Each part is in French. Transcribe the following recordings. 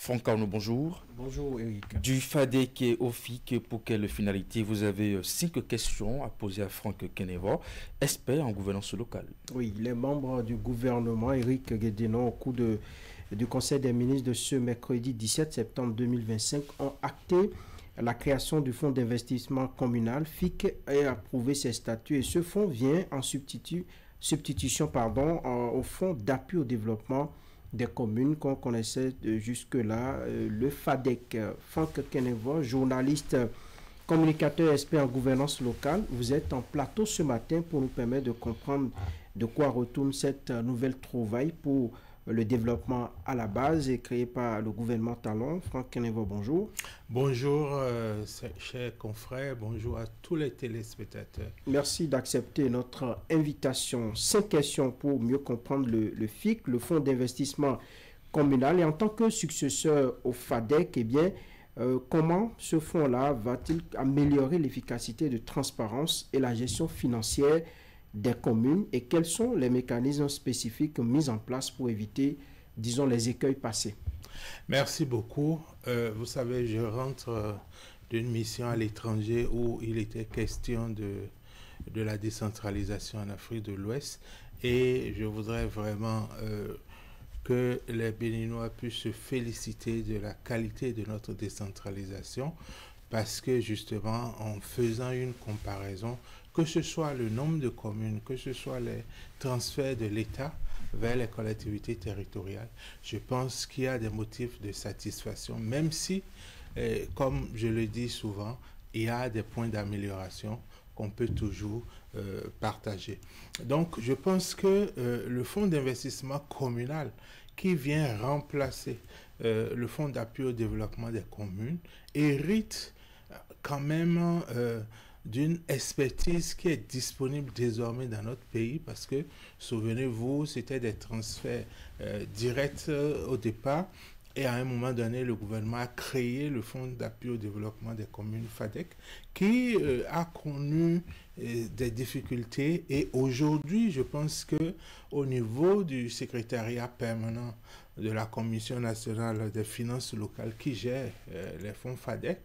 Franck Arnaud, bonjour. Bonjour Eric. Du FADEC et au FIC, pour quelle finalité? Vous avez 5 questions à poser à Franck Keneva, expert en gouvernance locale. Oui, les membres du gouvernement, Eric Guédénon, au cours du Conseil des ministres de ce mercredi 17 septembre 2025, ont acté la création du fonds d'investissement communal FIC et approuvé ses statuts. Et ce fonds vient en substitution au fonds d'appui au développement des communes qu'on connaissait jusque-là, le FADEC. Franck Keneva, journaliste, communicateur expert en gouvernance locale, vous êtes en plateau ce matin pour nous permettre de comprendre de quoi retourne cette nouvelle trouvaille pour le développement à la base et créé par le gouvernement Talon. Franck Keneva, bonjour. Bonjour, chers confrères, bonjour à tous les téléspectateurs. Merci d'accepter notre invitation. 5 questions pour mieux comprendre le FIC, le Fonds d'investissement communal. Et en tant que successeur au FADEC, eh bien, comment ce fonds-là va-t-il améliorer l'efficacité de transparence et la gestion financière des communes et quels sont les mécanismes spécifiques mis en place pour éviter, disons, les écueils passés? Merci beaucoup. Vous savez, je rentre d'une mission à l'étranger où il était question de la décentralisation en Afrique de l'Ouest et je voudrais vraiment que les Béninois puissent se féliciter de la qualité de notre décentralisation parce que justement, en faisant une comparaison, que ce soit le nombre de communes, que ce soit les transferts de l'État vers les collectivités territoriales, je pense qu'il y a des motifs de satisfaction, même si, comme je le dis souvent, il y a des points d'amélioration qu'on peut toujours partager. Donc, je pense que le fonds d'investissement communal qui vient remplacer le fonds d'appui au développement des communes hérite quand même d'une expertise qui est disponible désormais dans notre pays parce que, souvenez-vous, c'était des transferts directs au départ et à un moment donné, le gouvernement a créé le fonds d'appui au développement des communes FADEC qui a connu des difficultés et aujourd'hui, je pense que au niveau du secrétariat permanent de la Commission nationale des finances locales qui gère les fonds FADEC,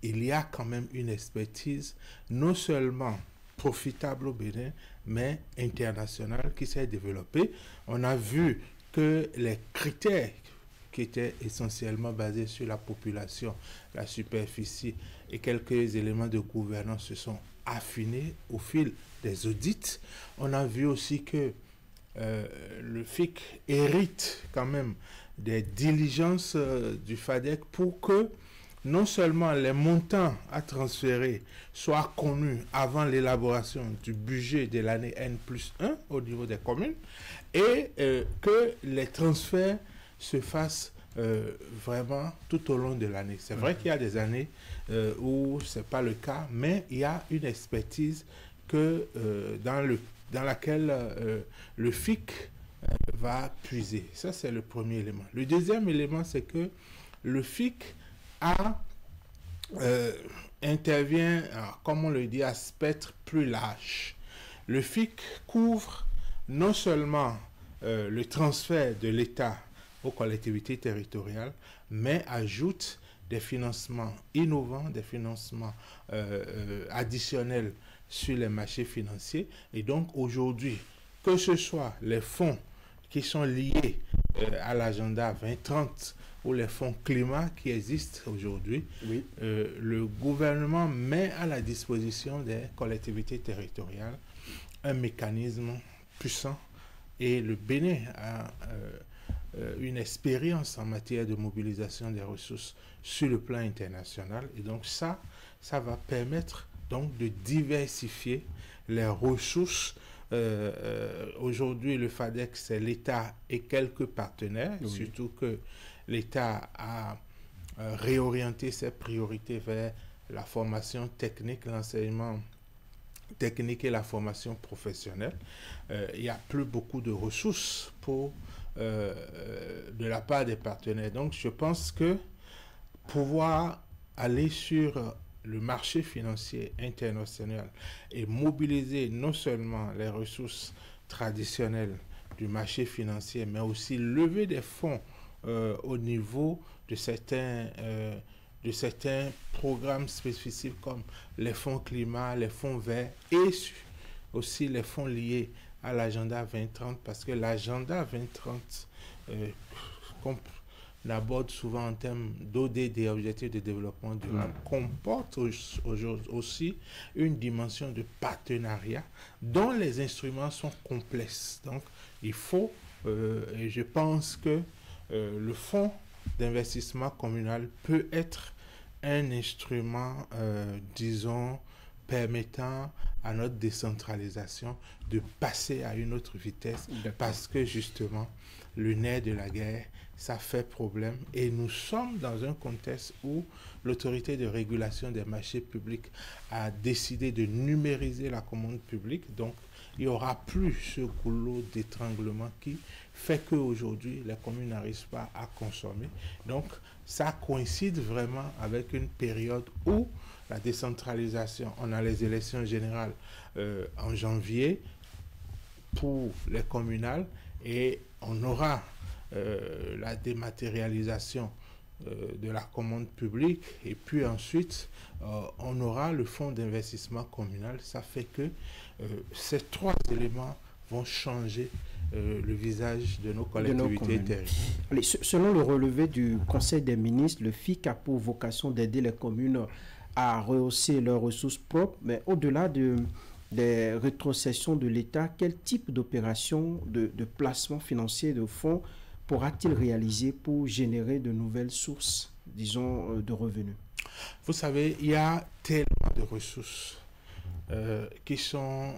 il y a quand même une expertise non seulement profitable au Bénin, mais internationale qui s'est développée. On a vu que les critères qui étaient essentiellement basés sur la population, la superficie et quelques éléments de gouvernance se sont affinés au fil des audits. On a vu aussi que le FIC hérite quand même des diligences du FADEC pour que non seulement les montants à transférer soient connus avant l'élaboration du budget de l'année N+1 au niveau des communes et que les transferts se fassent vraiment tout au long de l'année. C'est vrai qu'il y a des années où ce n'est pas le cas, mais il y a une expertise que, dans laquelle le FIC va puiser. Ça, c'est le premier élément. Le deuxième élément, c'est que le FIC intervient, comme on le dit, à spectre plus large. Le FIC couvre non seulement le transfert de l'État aux collectivités territoriales, mais ajoute des financements innovants, des financements additionnels sur les marchés financiers. Et donc aujourd'hui, que ce soit les fonds qui sont liés à l'agenda 2030 ou les fonds climat qui existent aujourd'hui, oui. Le gouvernement met à la disposition des collectivités territoriales un mécanisme puissant et le Bénin a une expérience en matière de mobilisation des ressources sur le plan international et donc ça va permettre donc de diversifier les ressources. Aujourd'hui, le FADEC, c'est l'État et quelques partenaires, oui. Surtout que l'État a réorienté ses priorités vers la formation technique, l'enseignement technique et la formation professionnelle. Il n'y a plus beaucoup de ressources de la part des partenaires. Donc, je pense que pouvoir aller sur le marché financier international et mobiliser non seulement les ressources traditionnelles du marché financier, mais aussi lever des fonds au niveau de certains programmes spécifiques comme les fonds climat, les fonds verts et aussi les fonds liés à l'agenda 2030, parce que l'agenda 2030, qu'on aborde souvent en termes d'ODD, Objectifs de développement durable, comporte aussi une dimension de partenariat dont les instruments sont complexes. Donc, il faut, et je pense que le fonds d'investissement communal peut être un instrument, disons, permettant à notre décentralisation de passer à une autre vitesse, parce que justement, le nerf de la guerre, ça fait problème, et nous sommes dans un contexte où l'autorité de régulation des marchés publics a décidé de numériser la commande publique. Donc il n'y aura plus ce goulot d'étranglement qui fait qu'aujourd'hui les communes n'arrivent pas à consommer. Donc ça coïncide vraiment avec une période où la décentralisation, on a les élections générales en janvier pour les communales, et on aura la dématérialisation de la commande publique, et puis ensuite on aura le fonds d'investissement communal. Ça fait que ces trois éléments vont changer le visage de nos collectivités territoriales. Selon le relevé du Conseil des ministres, le FIC a pour vocation d'aider les communes à rehausser leurs ressources propres, mais au-delà des rétrocessions de l'État, quel type d'opération de placement financier de fonds pourra-t-il réaliser pour générer de nouvelles sources, disons, de revenus? Vous savez, il y a tellement de ressources qui sont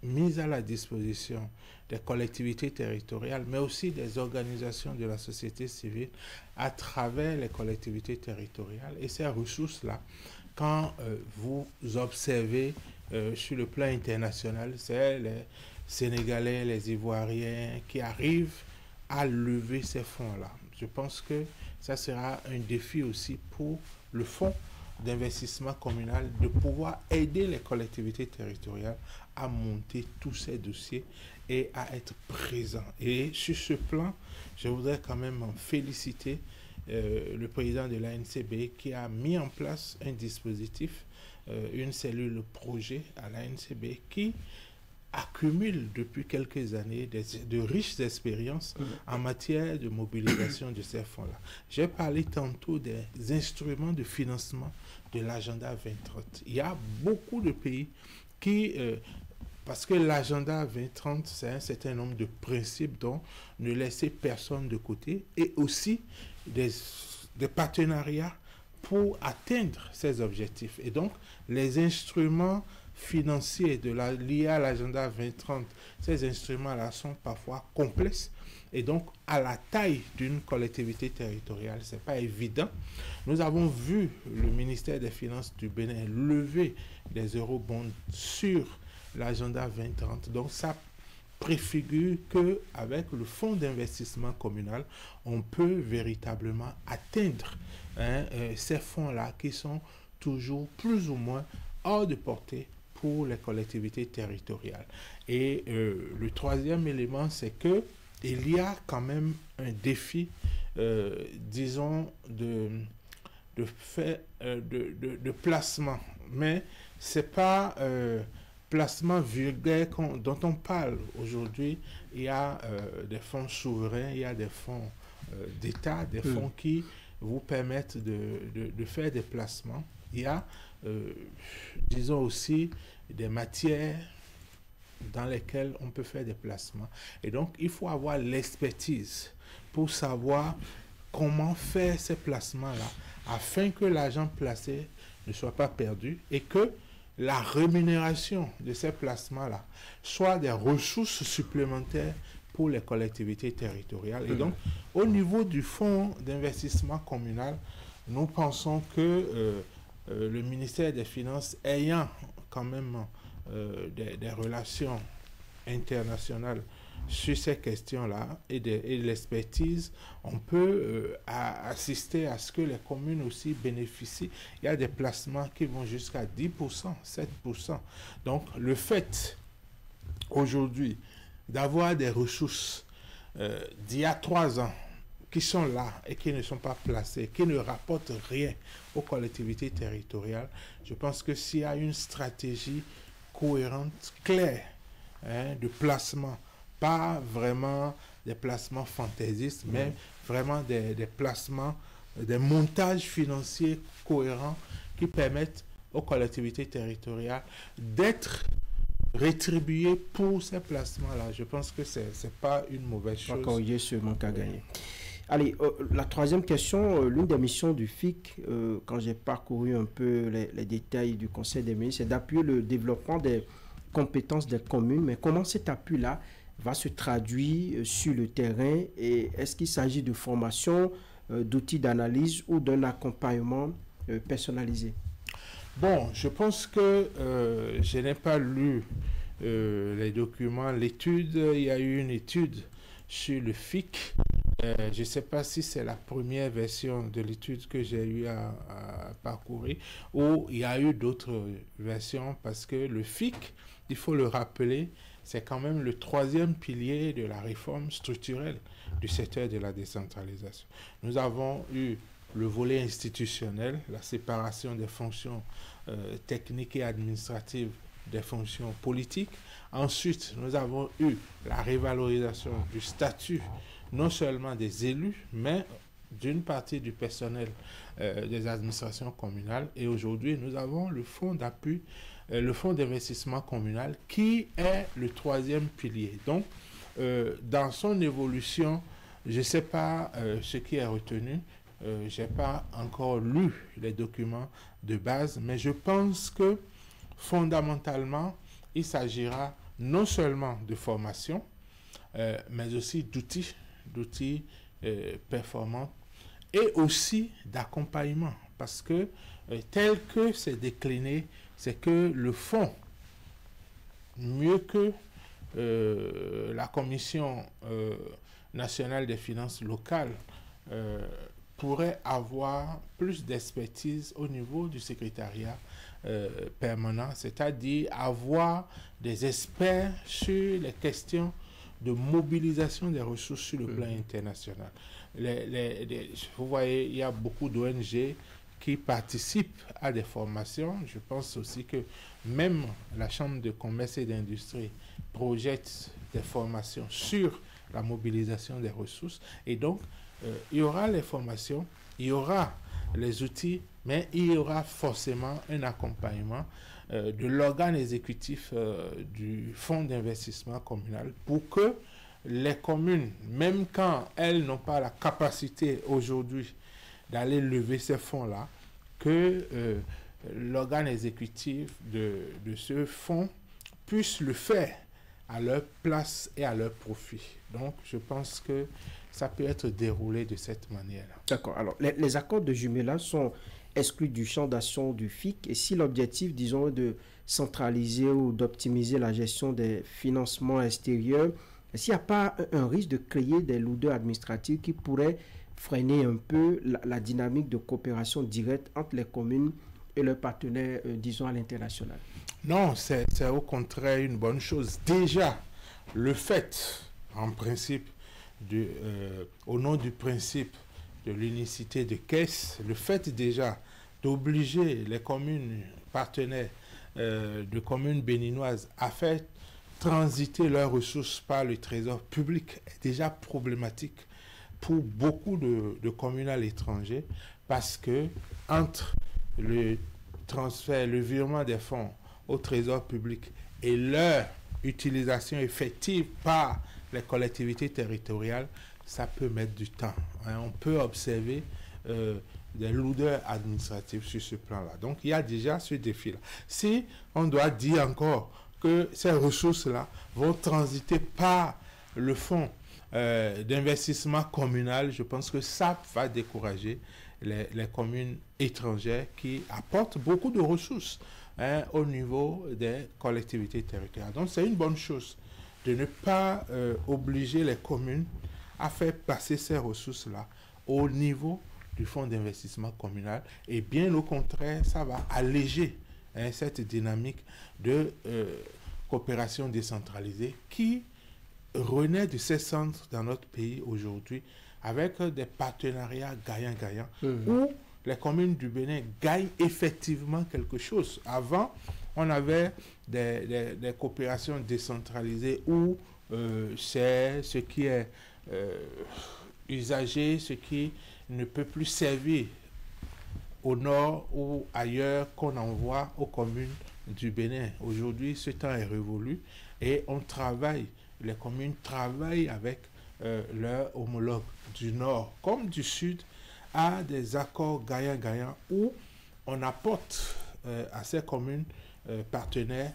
mises à la disposition des collectivités territoriales, mais aussi des organisations de la société civile à travers les collectivités territoriales. Et ces ressources-là, quand vous observez sur le plan international, c'est les Sénégalais, les Ivoiriens qui arrivent à lever ces fonds-là. Je pense que ça sera un défi aussi pour le fonds d'investissement communal de pouvoir aider les collectivités territoriales à monter tous ces dossiers et à être présents. Et sur ce plan, je voudrais quand même féliciter le président de l'ANCB qui a mis en place un dispositif, une cellule projet à l'ANCB qui accumule depuis quelques années de riches expériences en matière de mobilisation de ces fonds-là. J'ai parlé tantôt des instruments de financement de l'agenda 2030. Il y a beaucoup de pays qui, parce que l'agenda 2030, c'est un certain nombre de principes dont ne laisser personne de côté, et aussi des partenariats pour atteindre ces objectifs. Et donc, les instruments financiers liés à l'agenda 2030, ces instruments-là sont parfois complexes, et donc à la taille d'une collectivité territoriale, ce n'est pas évident. Nous avons vu le ministère des Finances du Bénin lever des eurobonds sur l'agenda 2030, donc ça préfigure qu'avec le fonds d'investissement communal, on peut véritablement atteindre ces fonds-là qui sont toujours plus ou moins hors de portée pour les collectivités territoriales. Et le troisième élément, c'est que il y a quand même un défi, disons, de placement. Mais ce n'est pas placement vulgaire dont on parle aujourd'hui. Il y a des fonds souverains, il y a des fonds d'État, des fonds qui vous permettent de faire des placements. Il y a, disons aussi, des matières dans lesquelles on peut faire des placements. Et donc, il faut avoir l'expertise pour savoir comment faire ces placements-là afin que l'argent placé ne soit pas perdu et que la rémunération de ces placements-là soit des ressources supplémentaires pour les collectivités territoriales. Et donc, au niveau du fonds d'investissement communal, nous pensons que le ministère des Finances, ayant quand même des relations internationales sur ces questions-là et de l'expertise, on peut assister à ce que les communes aussi bénéficient. Il y a des placements qui vont jusqu'à 10%, 7%. Donc, le fait aujourd'hui d'avoir des ressources d'il y a 3 ans qui sont là et qui ne sont pas placés, qui ne rapportent rien aux collectivités territoriales, je pense que s'il y a une stratégie cohérente, claire, de placement, pas vraiment des placements fantaisistes, mais vraiment des placements, des montages financiers cohérents qui permettent aux collectivités territoriales d'être rétribuées pour ces placements-là. Je pense que ce n'est pas une mauvaise chose. Corriger ce manque à gagner. Allez, la troisième question, l'une des missions du FIC, quand j'ai parcouru un peu les détails du Conseil des ministres, c'est d'appuyer le développement des compétences des communes. Mais comment cet appui-là va se traduire sur le terrain, et est-ce qu'il s'agit de formation, d'outils d'analyse ou d'un accompagnement personnalisé? Bon, je pense que je n'ai pas lu les documents, l'étude. Il y a eu une étude sur le FIC. Je ne sais pas si c'est la première version de l'étude que j'ai eu à parcourir, ou il y a eu d'autres versions, parce que le FIC, il faut le rappeler, c'est quand même le troisième pilier de la réforme structurelle du secteur de la décentralisation. Nous avons eu le volet institutionnel, la séparation des fonctions techniques et administratives des fonctions politiques. Ensuite, nous avons eu la révalorisation du statut, non seulement des élus, mais d'une partie du personnel des administrations communales. Et aujourd'hui, nous avons le fonds d'appui, le fonds d'investissement communal, qui est le troisième pilier. Donc, dans son évolution, je ne sais pas ce qui est retenu. Je n'ai pas encore lu les documents de base, mais je pense que fondamentalement, il s'agira non seulement de formation, mais aussi d'outils performants, et aussi d'accompagnement, parce que tel que c'est décliné, c'est que le fonds, mieux que la Commission nationale des finances locales, pourrait avoir plus d'expertise au niveau du secrétariat permanent, c'est-à-dire avoir des experts sur les questions de mobilisation des ressources sur le plan international. Vous voyez, il y a beaucoup d'ONG qui participent à des formations. Je pense aussi que même la Chambre de commerce et d'industrie projette des formations sur la mobilisation des ressources. Et donc, il y aura les formations, il y aura les outils, mais il y aura forcément un accompagnement de l'organe exécutif du fonds d'investissement communal, pour que les communes, même quand elles n'ont pas la capacité aujourd'hui d'aller lever ces fonds-là, que l'organe exécutif de ce fonds puisse le faire à leur place et à leur profit. Donc, je pense que ça peut être déroulé de cette manière-là. D'accord. Alors, les accords de jumelage sont exclus du champ d'action du FIC, et si l'objectif, disons, est de centraliser ou d'optimiser la gestion des financements extérieurs, s'il n'y a pas un risque de créer des lourdeurs administratives qui pourraient freiner un peu la dynamique de coopération directe entre les communes et leurs partenaires, disons, à l'international? Non, c'est au contraire une bonne chose. Déjà, le fait, en principe, au nom du principe de l'unicité de caisse, le fait déjà d'obliger les communes partenaires de communes béninoises à faire transiter leurs ressources par le trésor public est déjà problématique pour beaucoup de communes à l'étranger, parce que entre le transfert, le virement des fonds au trésor public et leur utilisation effective par les collectivités territoriales, ça peut mettre du temps. On peut observer des lourdeurs administratives sur ce plan-là. Donc, il y a déjà ce défi-là. Si on doit dire encore que ces ressources-là vont transiter par le fonds d'investissement communal, je pense que ça va décourager les communes étrangères qui apportent beaucoup de ressources au niveau des collectivités territoriales. Donc, c'est une bonne chose de ne pas obliger les communes à faire passer ces ressources-là au niveau du fonds d'investissement communal. Et bien au contraire, ça va alléger cette dynamique de coopération décentralisée qui renaît de ses centres dans notre pays aujourd'hui avec des partenariats gagnant-gagnant, où les communes du Bénin gagnent effectivement quelque chose. Avant, on avait des coopérations décentralisées où c'est ce qui est usagé, ce qui ne peut plus servir au nord ou ailleurs qu'on envoie aux communes du Bénin. Aujourd'hui, ce temps est révolu et on travaille, les communes travaillent avec leurs homologues du nord comme du sud à des accords gagnant-gagnant où on apporte à ces communes partenaires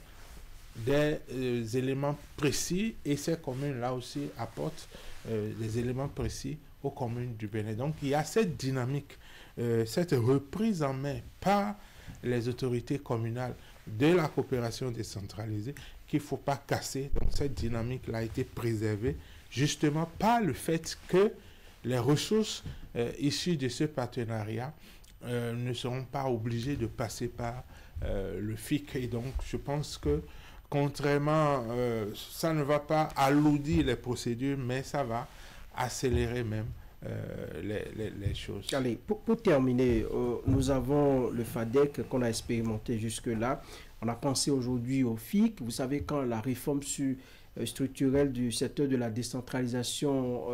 des éléments précis et ces communes-là aussi apportent des éléments précis aux communes du Bénin. Donc il y a cette dynamique, cette reprise en main par les autorités communales de la coopération décentralisée qu'il ne faut pas casser. Donc cette dynamique-là a été préservée justement par le fait que les ressources issues de ce partenariat ne seront pas obligées de passer par le FIC. Et donc je pense que contrairement, ça ne va pas alourdir les procédures, mais ça va accélérer même les choses. Allez, pour terminer, nous avons le FADEC qu'on a expérimenté jusque-là. On a pensé aujourd'hui au FIC. Vous savez, quand la réforme structurelle du secteur de la décentralisation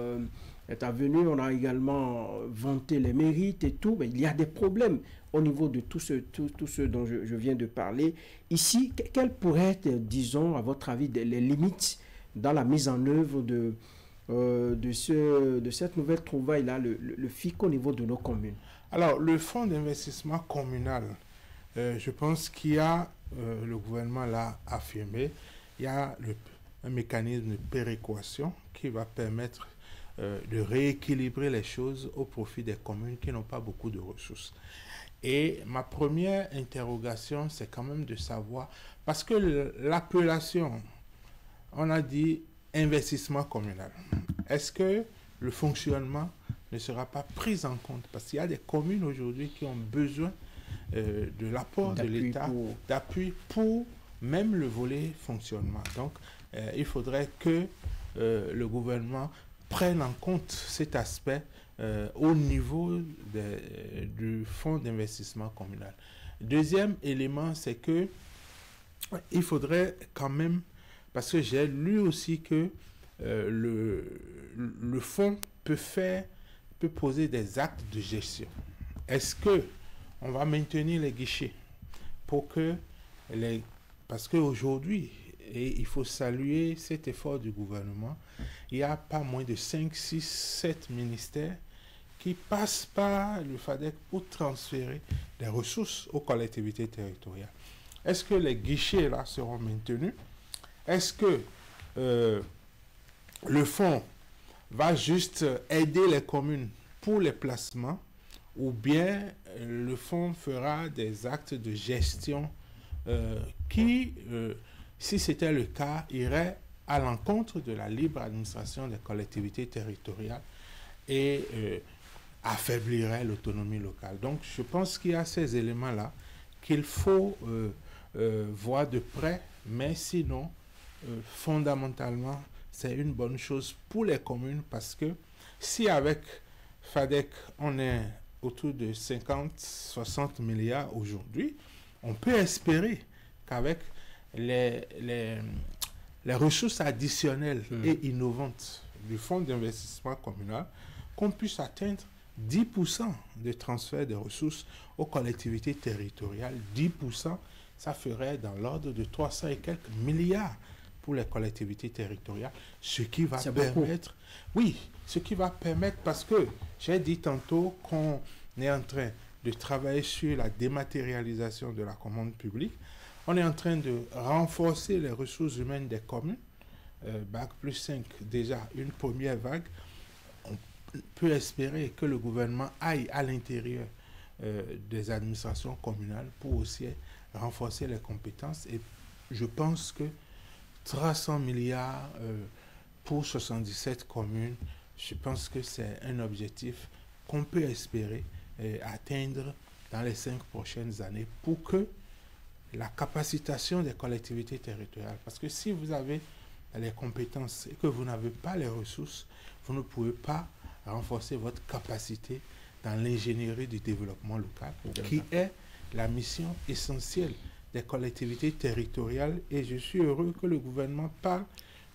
est venue, on a également vanté les mérites et tout, mais il y a des problèmes au niveau de tout ce dont je viens de parler. Ici, quelles pourraient être, disons, à votre avis, les limites dans la mise en œuvre de cette nouvelle trouvaille-là, le FIC au niveau de nos communes? Alors, le fonds d'investissement communal, je pense qu'il y a, le gouvernement l'a affirmé, il y a un mécanisme de péréquation qui va permettre de rééquilibrer les choses au profit des communes qui n'ont pas beaucoup de ressources. Et ma première interrogation, c'est quand même de savoir, parce que l'appellation, on a dit investissement communal. Est-ce que le fonctionnement ne sera pas pris en compte? Parce qu'il y a des communes aujourd'hui qui ont besoin de l'apport de l'État, d'appui pour même le volet fonctionnement. Donc, il faudrait que le gouvernement prenne en compte cet aspect au niveau du fonds d'investissement communal. Deuxième élément, c'est que il faudrait quand même, parce que j'ai lu aussi que le fonds peut poser des actes de gestion. Est-ce que on va maintenir les guichets pour que parce qu'aujourd'hui, et il faut saluer cet effort du gouvernement, il y a pas moins de 5, 6, 7 ministères qui passent par le FADEC pour transférer des ressources aux collectivités territoriales. Est-ce que les guichets là seront maintenus? Est-ce que le fonds va juste aider les communes pour les placements ou bien le fonds fera des actes de gestion qui, si c'était le cas, iraient à l'encontre de la libre administration des collectivités territoriales et affaiblirait l'autonomie locale. Donc, je pense qu'il y a ces éléments-là qu'il faut voir de près, mais sinon, fondamentalement, c'est une bonne chose pour les communes parce que si avec FADEC, on est autour de 50-60 milliards aujourd'hui, on peut espérer qu'avec les ressources additionnelles et innovantes du fonds d'investissement communal, qu'on puisse atteindre 10% de transfert de ressources aux collectivités territoriales. 10%, ça ferait dans l'ordre de 300 et quelques milliards pour les collectivités territoriales, ce qui va permettre... Oui, ce qui va permettre, parce que j'ai dit tantôt qu'on est en train de travailler sur la dématérialisation de la commande publique. On est en train de renforcer les ressources humaines des communes. Bac plus 5, déjà une première vague. On peut espérer que le gouvernement aille à l'intérieur des administrations communales pour aussi renforcer les compétences. Et je pense que 300 milliards pour 77 communes, je pense que c'est un objectif qu'on peut espérer atteindre dans les 5 prochaines années pour que la capacitation des collectivités territoriales, parce que si vous avez les compétences et que vous n'avez pas les ressources, vous ne pouvez pas renforcer votre capacité dans l'ingénierie du développement local, qui est la mission essentielle des collectivités territoriales. Et je suis heureux que le gouvernement parle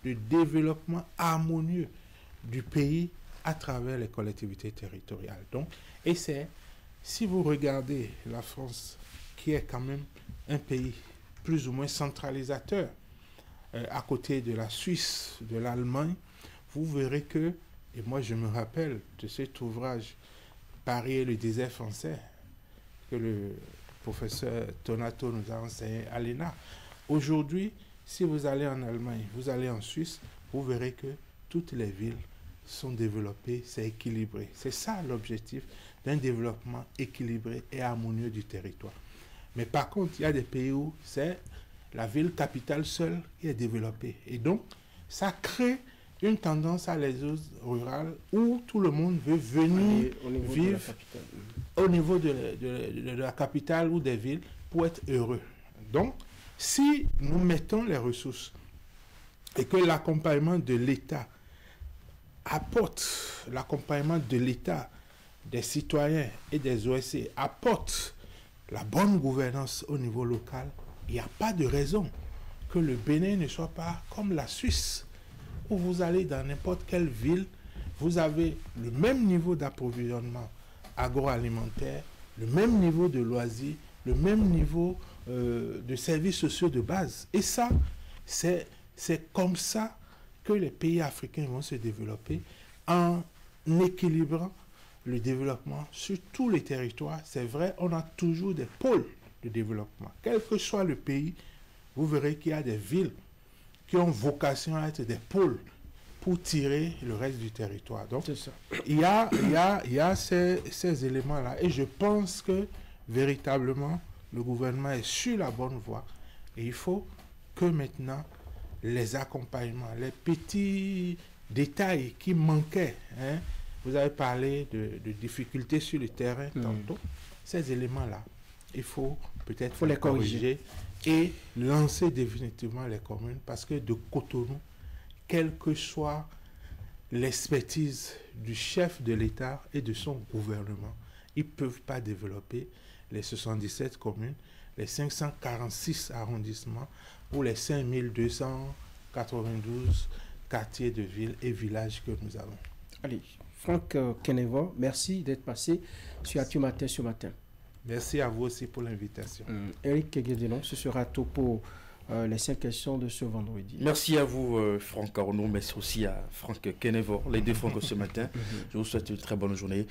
de développement harmonieux du pays à travers les collectivités territoriales. Donc, et c'est, si vous regardez la France, qui est quand même un pays plus ou moins centralisateur, à côté de la Suisse, de l'Allemagne, vous verrez que, et moi je me rappelle de cet ouvrage Paris et le désert français, que le professeur Tonato nous a enseigné à l'ENA. Aujourd'hui, si vous allez en Allemagne, vous allez en Suisse, vous verrez que toutes les villes sont développées, c'est équilibré. C'est ça l'objectif d'un développement équilibré et harmonieux du territoire. Mais par contre, il y a des pays où c'est la ville capitale seule qui est développée. Et donc, ça crée une tendance à les zones rurales où tout le monde veut venir vivre au niveau de la capitale ou des villes pour être heureux. Donc, si nous mettons les ressources et que l'accompagnement de l'État apporte, l'accompagnement de l'État, des citoyens et des OSC apporte la bonne gouvernance au niveau local, il n'y a pas de raison que le Bénin ne soit pas comme la Suisse, où vous allez dans n'importe quelle ville, vous avez le même niveau d'approvisionnement agroalimentaire, le même niveau de loisirs, le même niveau de services sociaux de base. Et ça, c'est comme ça que les pays africains vont se développer, en équilibrant le développement sur tous les territoires. C'est vrai, on a toujours des pôles de développement. Quel que soit le pays, vous verrez qu'il y a des villes qui ont vocation à être des pôles pour tirer le reste du territoire. Donc, il y a ces éléments-là. Et je pense que, véritablement, le gouvernement est sur la bonne voie. Et il faut que maintenant, les accompagnements, les petits détails qui manquaient, hein, vous avez parlé de difficultés sur le terrain tantôt, ces éléments-là, il faut peut-être les corriger et lancer définitivement les communes, parce que de Cotonou, quelle que soit l'expertise du chef de l'État et de son gouvernement, ils ne peuvent pas développer les 77 communes, les 546 arrondissements ou les 5292 quartiers de ville et villages que nous avons. Allez, Franck Kenevo, merci d'être passé sur Actu Matin ce matin. Merci à vous aussi pour l'invitation. Eric Guédinon, ce sera tout pour les 5 questions de ce vendredi. Merci à vous, Franck Arnaud. Merci aussi à Franck Kenevo, les deux Franck ce matin. Je vous souhaite une très bonne journée.